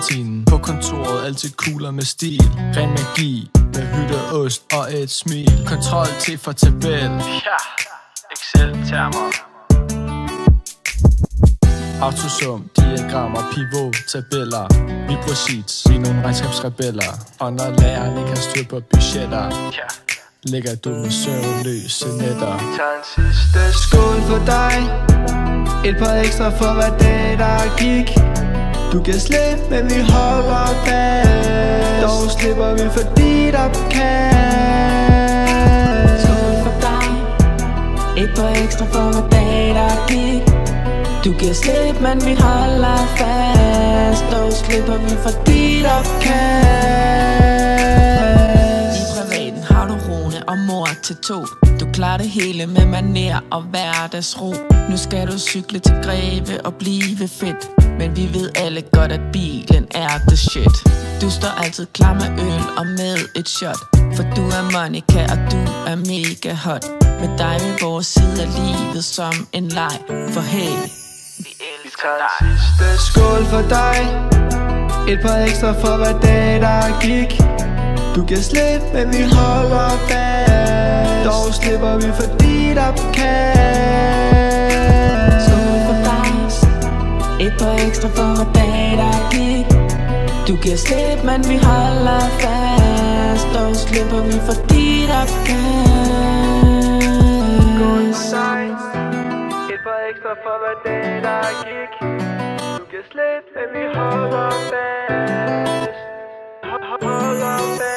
kantinen. På kontoret altid kugler med stil. Ren magi med hytteost og et smil. Kontrol T for tabel. Ja, Excel-termer. Autosum, diagrammer, pivot, tabeller. Vi præcis, vi er nogle regnskabsrebeller. Og når læreren ikke har styr på budgetter, Ja, ligger du med søvnløse nætter. vi tager en sidste Skål for dig. Et par ekstra for hver dag der gik. Du kan slippe, men vi holder fast. Dog slipper vi fordi der er kast. Skål for dig. Et par ekstra for hver dag der gik. Du kan slippe, men vi holder fast. Dog slipper vi fordi der er kast. I privaten har du Rune og mor til to. Du klarer det hele med maner og hverdagsro. Nu skal du cykle til Greve og blive fedt. Men vi ved alle godt, at bilen er the shit. Du står altid klar med øl og med et shot. For du er Monica, og du er mega hot. Med dig ved vores side af livet som en leg. For hey, vi elsker dig. sidste Skål for dig. Et par ekstra for hver dag der gik. Du kan slippe, men vi holder fast. Dog slipper vi fordi der er kast. Skål for dig. Et par ekstra for hver dag der gik. Du kan slippe, men vi holder fast. Dog slipper vi fordi der er kast. Et par ekstra for hver dag der gik. Du kan slippe, men vi holder fast. Holder fast.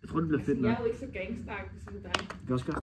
Jeg tror, det bliver fedt nok. Jeg er jo ikke så gangsteragtig som dig. Vi kan også gøre